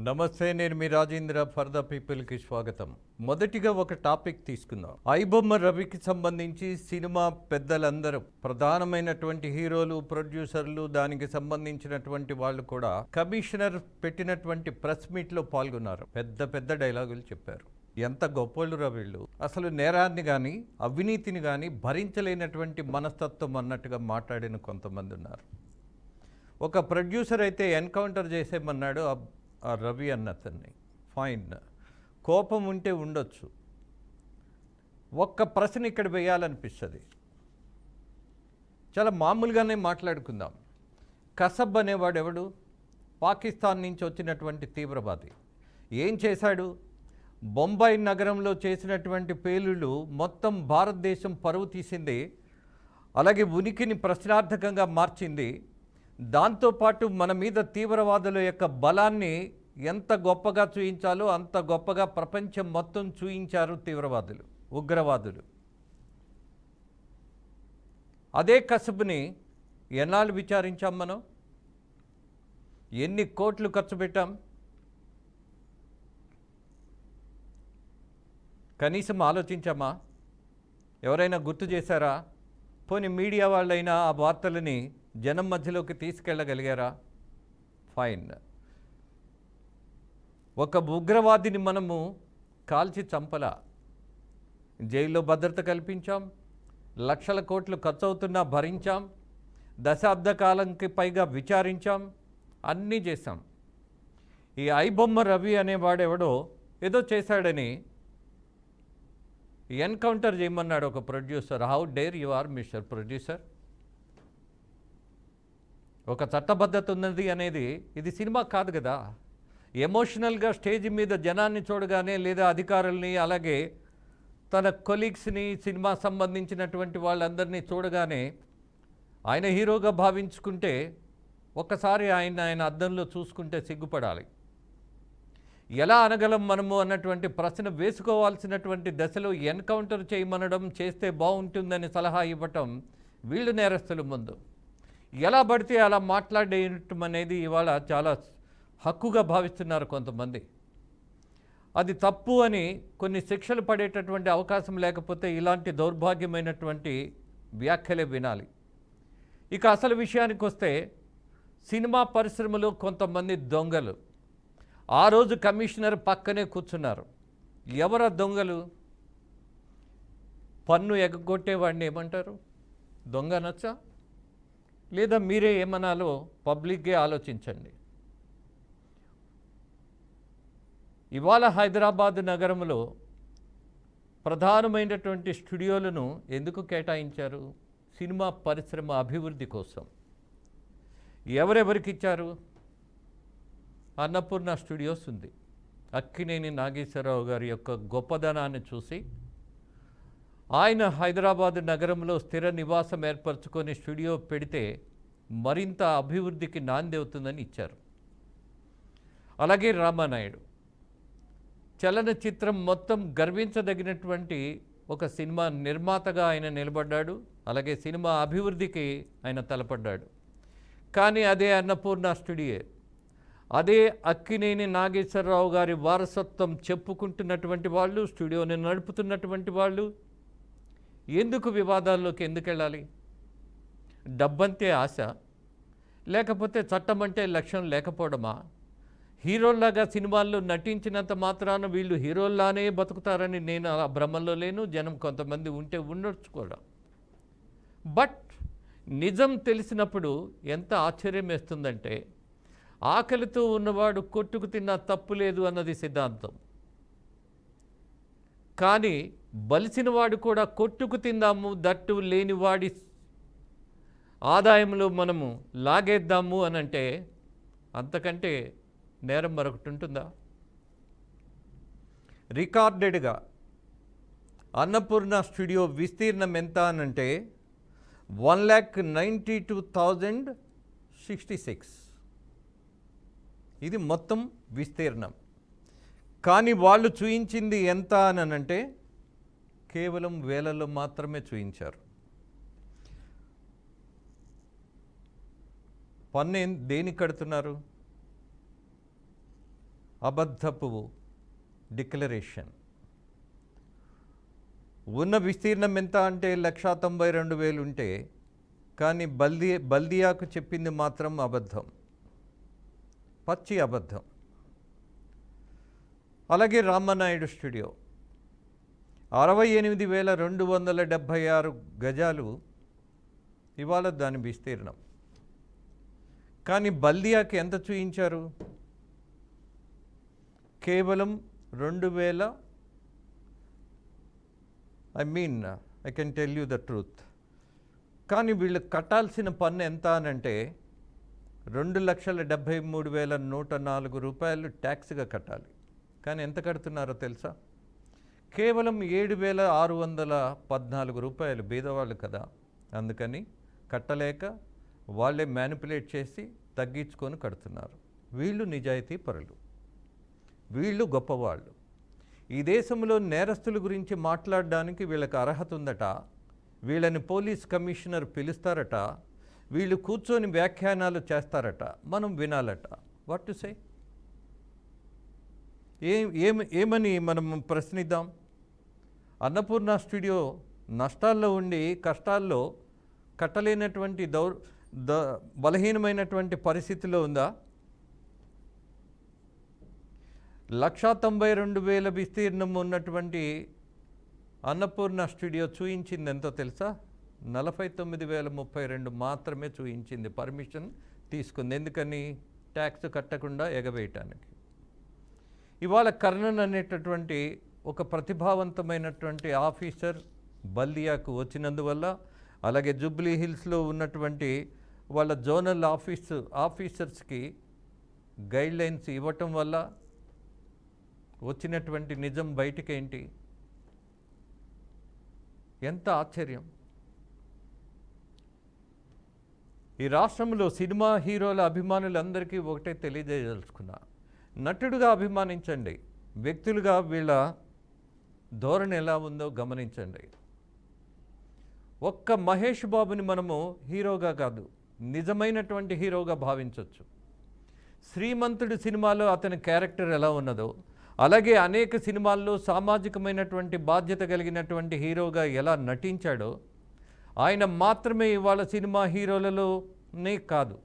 నమస్తే, నేను మీ Rajendra. For the పీపుల్కి స్వాగతం. మొదటిగా ఒక టాపిక్ తీసుకుందాం. ఐబొమ్మ రవికి సంబంధించి సినిమా పెద్దలందరూ, ప్రధానమైనటువంటి హీరోలు, ప్రొడ్యూసర్లు, దానికి సంబంధించినటువంటి వాళ్ళు కూడా కమిషనర్ పెట్టినటువంటి ప్రెస్ మీట్లో పాల్గొన్నారు. పెద్ద పెద్ద డైలాగులు చెప్పారు. ఎంత గొప్పోళ్ళు రా వీళ్ళు, అసలు నేరాన్ని కానీ అవినీతిని కానీ భరించలేనటువంటి మనస్తత్వం అన్నట్టుగా మాట్లాడిన కొంతమంది ఉన్నారు. ఒక ప్రొడ్యూసర్ అయితే ఎన్కౌంటర్ చేసేమన్నాడు ఆ రవి అన్నతన్ని. ఫైన్, కోపం ఉంటే ఉండొచ్చు. ఒక్క ప్రశ్న ఇక్కడ వేయాలనిపిస్తుంది. చాలా మామూలుగానే మాట్లాడుకుందాం. కసబ్ అనేవాడు ఎవడు? పాకిస్తాన్ నుంచి వచ్చినటువంటి తీవ్రవాది. ఏం చేశాడు? బొంబాయి నగరంలో చేసినటువంటి పేలుళ్ళు మొత్తం భారతదేశం పరువు తీసింది, అలాగే ఉనికిని ప్రశ్నార్థకంగా మార్చింది. దాంతోపాటు మన మీద తీవ్రవాదుల యొక్క బలాన్ని ఎంత గొప్పగా చూయించాలో అంత గొప్పగా ప్రపంచం మొత్తం చూయించారు తీవ్రవాదులు, ఉగ్రవాదులు. అదే కసబుని ఎన్నాళ్ళు విచారించాం మనం? ఎన్ని కోట్లు ఖర్చు పెట్టాం? కనీసం ఆలోచించామా? ఎవరైనా గుర్తు చేశారా? పోనీ మీడియా వాళ్ళైనా ఆ వార్తలని జనం మధ్యలోకి తీసుకెళ్ళగలిగారా? ఫైన్. ఒక ఉగ్రవాదిని మనము కాల్చి చంపలా, జైల్లో భద్రత కల్పించాం, లక్షల కోట్లు ఖర్చు అవుతున్నా భరించాం, దశాబ్ద కాలంకి పైగా విచారించాం, అన్నీ చేశాం. ఈ ఐబొమ్మ రవి అనేవాడెవడో ఏదో చేశాడని ఎన్కౌంటర్ చేయమన్నాడు ఒక producer. How dare you are mister producer? ఒక చట్టబద్ధత ఉన్నది అనేది ఇది సినిమా కాదు కదా. ఎమోషనల్గా స్టేజ్ మీద జనాన్ని చూడగానే, లేదా అధికారుల్ని, అలాగే తన కొలీగ్స్ని, సినిమా సంబంధించినటువంటి వాళ్ళందరినీ చూడగానే ఆయన హీరోగా భావించుకుంటే ఒక్కసారి ఆయన అద్దంలో చూసుకుంటే సిగ్గుపడాలి. ఎలా అనగలం మనము అన్నటువంటి ప్రశ్న వేసుకోవాల్సినటువంటి దశలో ఎన్కౌంటర్ చేయమనడం, చేస్తే బాగుంటుందని సలహా ఇవ్వటం వీళ్ళు నేరస్తుల ముందు. ఎలా పడితే అలా మాట్లాడేయటం అనేది ఇవాళ చాలా హక్కుగా భావిస్తున్నారు కొంతమంది. అది తప్పు అని కొన్ని శిక్షలు పడేటటువంటి అవకాశం లేకపోతే ఇలాంటి దౌర్భాగ్యమైనటువంటి వ్యాఖ్యలే వినాలి. ఇక అసలు విషయానికి వస్తే, సినిమా పరిశ్రమలో కొంతమంది దొంగలు ఆ రోజు కమిషనర్ పక్కనే కూర్చున్నారు. ఎవరా దొంగలు? పన్ను ఎగ్గొట్టేవాడిని ఏమంటారు? దొంగ అనొచ్చా? లేదా మీరే ఏమనాలో పబ్లిక్గా ఆలోచించండి. ఇవాళ హైదరాబాద్ నగరంలో ప్రధానమైనటువంటి స్టూడియోలను ఎందుకు కేటాయించారు? సినిమా పరిశ్రమ అభివృద్ధి కోసం. ఎవరెవరికి ఇచ్చారు? అన్నపూర్ణ స్టూడియోస్ ఉంది. అక్కినేని నాగేశ్వరరావు గారి యొక్క గొప్పదనాన్ని చూసి ఆయన హైదరాబాద్ నగరంలో స్థిర నివాసం ఏర్పరచుకొని స్టూడియో పెడితే మరింత అభివృద్ధికి నాంది అవుతుందని ఇచ్చారు. అలాగే రామానాయుడు చలనచిత్రం మొత్తం గర్వించదగినటువంటి ఒక సినిమా నిర్మాతగా ఆయన నిలబడ్డాడు. అలాగే సినిమా అభివృద్ధికి ఆయన తలపడ్డాడు. కానీ అదే అన్నపూర్ణ స్టూడియో, అదే అక్కినేని నాగేశ్వరరావు గారి వారసత్వం చెప్పుకుంటున్నటువంటి వాళ్ళు, స్టూడియోని నడుపుతున్నటువంటి వాళ్ళు ఎందుకు వివాదాల్లోకి ఎందుకు వెళ్ళాలి? డబ్బంతే ఆశ, లేకపోతే చట్టం అంటే లక్ష్యం లేకపోవడమా? హీరోల్లాగా సినిమాల్లో నటించినంత మాత్రాన వీళ్ళు హీరోల్లానే బతుకుతారని నేను ఆ భ్రమంలో లేను. జనం కొంతమంది ఉంటే ఉండొచ్చు కూడా. బట్ నిజం తెలిసినప్పుడు ఎంత ఆశ్చర్యం వేస్తుందంటే, ఆకలితో ఉన్నవాడు కొట్టుకు తిన్నా తప్పు లేదు అన్నది సిద్ధాంతం. కానీ బలిసినవాడు కూడా కొట్టుకు తిందాము, దట్టు లేనివాడి ఆదాయంలో మనము లాగేద్దాము అనంటే అంతకంటే నేరం మరొకటి ఉంటుందా? రికార్డెడ్గా అన్నపూర్ణ స్టూడియో విస్తీర్ణం ఎంత అనంటే 1,92,066. ఇది మొత్తం విస్తీర్ణం. కానీ వాళ్ళు చూయించింది ఎంత అనంటే కేవలం వేలలో మాత్రమే చూయించారు. పన్ను దేనికి కడుతున్నారు? అబద్ధపు డిక్లరేషన్. ఉన్న విస్తీర్ణం ఎంత అంటే 1,92,000 ఉంటే, కానీ బల్దియాకు చెప్పింది మాత్రం అబద్ధం, పచ్చి అబద్ధం. అలాగే రామనాయుడు స్టూడియో 68,276 గజాలు ఇవాళ దాని విస్తీర్ణం. కానీ బల్దియాకి ఎంత చూయించారు? కేవలం 2,000. I can tell you the truth. కానీ వీళ్ళు కట్టాల్సిన పన్ను ఎంత అనంటే 2,73,104 రూపాయలు ట్యాక్స్గా కట్టాలి. కానీ ఎంత కడుతున్నారో తెలుసా? కేవలం 7,614 రూపాయలు. బీదవాళ్ళు కదా, అందుకని కట్టలేక వాళ్ళే మ్యానిపులేట్ చేసి తగ్గించుకొని కడుతున్నారు. వీళ్ళు నిజాయితీ పరులు, వీళ్ళు గొప్పవాళ్ళు. ఈ దేశంలో నేరస్తుల గురించి మాట్లాడడానికి వీళ్ళకి అర్హత ఉందట. వీళ్ళని పోలీస్ కమిషనర్ పిలుస్తారట, వీళ్ళు కూర్చొని వ్యాఖ్యానాలు చేస్తారట, మనం వినాలట. What to say? ఏమని మనం ప్రశ్నిద్దాం? అన్నపూర్ణ స్టూడియో నష్టాల్లో ఉండి కష్టాల్లో కట్టలేనటువంటి బలహీనమైనటువంటి పరిస్థితిలో ఉందా? 1,92,000 విస్తీర్ణం ఉన్నటువంటి అన్నపూర్ణ స్టూడియో చూయించింది ఎంతో తెలుసా? 49,032 మాత్రమే చూయించింది. పర్మిషన్ తీసుకుంది. ఎందుకని? ట్యాక్స్ కట్టకుండా ఎగవేయటానికి. ఇవాళ కర్ణన్ అనేటటువంటి ఒక ప్రతిభావంతమైనటువంటి ఆఫీసర్ బల్దియాకు వచ్చినందువల్ల, అలాగే జూబ్లీ హిల్స్లో ఉన్నటువంటి వాళ్ళ జోనల్ ఆఫీసర్స్కి గైడ్లైన్స్ ఇవ్వటం వల్ల వచ్చినటువంటి నిజం బయటికేంటి? ఎంత ఆశ్చర్యం! ఈ రాష్ట్రంలో సినిమా హీరోల అభిమానులందరికీ ఒకటే తెలియజేయదలుచుకున్నా. నటుడుగా అభిమానించండి, వ్యక్తులుగా వీళ్ళ ధోరణి ఎలా ఉందో గమనించండి. ఒక్క మహేష్ బాబుని మనము హీరోగా కాదు, నిజమైనటువంటి హీరోగా భావించవచ్చు. శ్రీమంతుడు సినిమాలో అతని క్యారెక్టర్ ఎలా ఉన్నదో, అలాగే అనేక సినిమాల్లో సామాజికమైనటువంటి బాధ్యత కలిగినటువంటి హీరోగా ఎలా నటించాడో, ఆయన మాత్రమే ఇవాళ సినిమా హీరోలలోనే కాదు,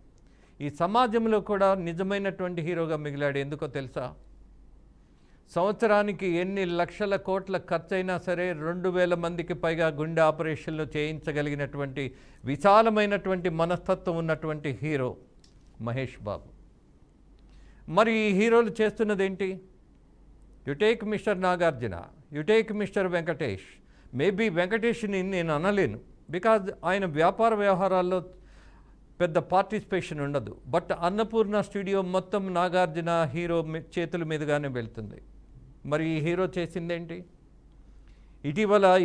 ఈ సమాజంలో కూడా నిజమైనటువంటి హీరోగా మిగిలాడు. ఎందుకో తెలుసా? సంవత్సరానికి ఎన్ని లక్షల కోట్ల ఖర్చైనా సరే 2,000 మందికి పైగా గుండె ఆపరేషన్లు చేయించగలిగినటువంటి విశాలమైనటువంటి మనస్తత్వం ఉన్నటువంటి హీరో మహేష్ బాబు. మరి ఈ హీరోలు చేస్తున్నదేంటి? You take mister Nagarjuna, you take mister Venkatesh. Maybe వెంకటేష్ని నేను అనలేను, బికాజ్ ఆయన వ్యాపార వ్యవహారాల్లో పెద్ద పార్టిసిపేషన్ ఉండదు. బట్ అన్నపూర్ణ స్టూడియో మొత్తం నాగార్జున హీరో చేతుల మీదుగానే వెళ్తుంది. మరి ఈ హీరో చేసిందేంటి?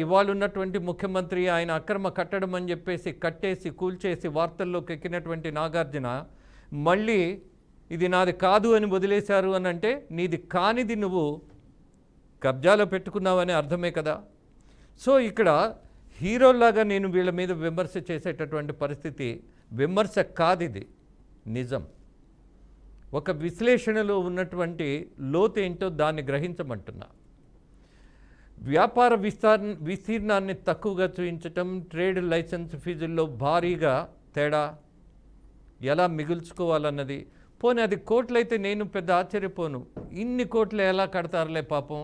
ఇవాళ ఉన్నటువంటి ముఖ్యమంత్రి ఆయన అక్రమ కట్టడం అని చెప్పేసి కట్టేసి కూల్చేసి వార్తల్లోకి ఎక్కినటువంటి నాగార్జున మళ్ళీ ఇది నాది కాదు అని వదిలేశారు అని అంటే, నీది కానిది నువ్వు కబ్జాలో పెట్టుకున్నావని అర్థమే కదా. సో ఇక్కడ హీరోలాగా నేను వీళ్ళ మీద విమర్శ చేసేటటువంటి పరిస్థితి విమర్శ కాదు, ఇది నిజం. ఒక విశ్లేషణలో ఉన్నటువంటి లోతు ఏంటో దాన్ని గ్రహించమంటున్నా. వ్యాపార విస్తీర్ణాన్ని తక్కువగా చూపించటం, ట్రేడ్ లైసెన్స్ ఫీజుల్లో భారీగా తేడా, ఎలా మిగుల్చుకోవాలన్నది. పోనీ అది కోట్లయితే నేను పెద్ద ఆశ్చర్యపోను. ఇన్ని కోట్లు ఎలా కడతారులే పాపం,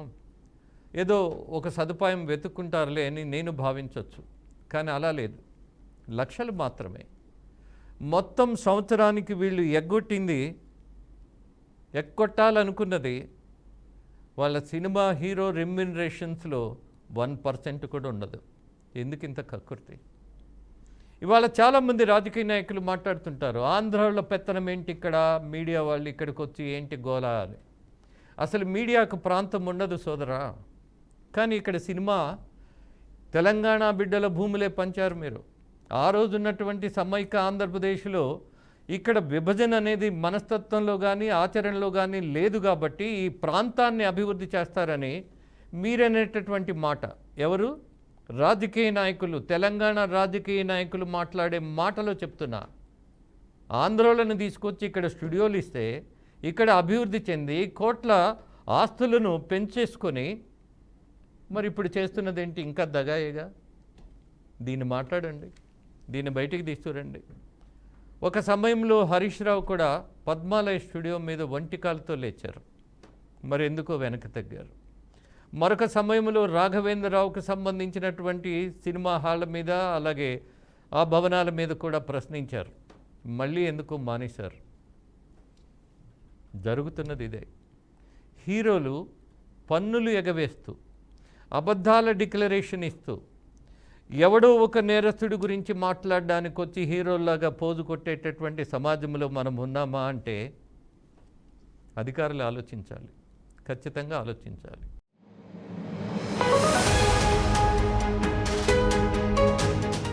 ఏదో ఒక సదుపాయం వెతుక్కుంటారులే అని నేను భావించవచ్చు. కానీ అలా లేదు, లక్షలు మాత్రమే. మొత్తం సంవత్సరానికి వీళ్ళు ఎగ్గొట్టాలనుకున్నది వాళ్ళ సినిమా హీరో రెమ్యునరేషన్స్లో 1% కూడా ఉండదు. ఎందుకు ఇంత కక్కుర్తి? ఇవాళ చాలామంది రాజకీయ నాయకులు మాట్లాడుతుంటారు, ఆంధ్రాలో పెత్తనం ఏంటి, ఇక్కడ మీడియా వాళ్ళు ఇక్కడికి వచ్చి ఏంటి గోలా అని. అసలు మీడియాకు ప్రాంతం ఉండదు సోదరా. కానీ ఇక్కడ సినిమా తెలంగాణ బిడ్డల భూములే పంచారు మీరు. ఆ రోజు ఉన్నటువంటి సమైక్య ఆంధ్రప్రదేశ్లో ఇక్కడ విభజన అనేది మనస్తత్వంలో కానీ ఆచరణలో కానీ లేదు కాబట్టి ఈ ప్రాంతాన్ని అభివృద్ధి చేస్తారని మీరనేటటువంటి మాట ఎవరు? రాజకీయ నాయకులు, తెలంగాణ రాజకీయ నాయకులు మాట్లాడే మాటలో చెప్తున్నా. ఆంధ్రోలను తీసుకొచ్చి ఇక్కడ స్టూడియోలు ఇస్తే ఇక్కడ అభివృద్ధి చెంది కోట్ల ఆస్తులను పెంచేసుకొని మరి ఇప్పుడు చేస్తున్నది ఏంటి? ఇంకా దగాయేగా. దీన్ని మాట్లాడండి, దీన్ని బయటికి తీసుకురండి. ఒక సమయంలో హరీష్ రావు కూడా పద్మాలయ స్టూడియో మీద ఒంటికాలతో లేచారు, మరి ఎందుకో వెనక్కి తగ్గారు. మరొక సమయంలో రాఘవేంద్రరావుకు సంబంధించినటువంటి సినిమా హాళ్ళ మీద అలాగే ఆ భవనాల మీద కూడా ప్రశ్నించారు, మళ్ళీ ఎందుకు మానేశారు? జరుగుతున్నది ఇదే. హీరోలు పన్నులు ఎగవేస్తూ అబద్ధాల డిక్లరేషన్ ఇస్తూ ఎవడో ఒక నేరస్తుడి గురించి మాట్లాడడానికి వచ్చి హీరోల్లాగా పోజు కొట్టేటటువంటి సమాజంలో మనం ఉన్నామా అంటే అధికారులు ఆలోచించాలి, ఖచ్చితంగా ఆలోచించాలి.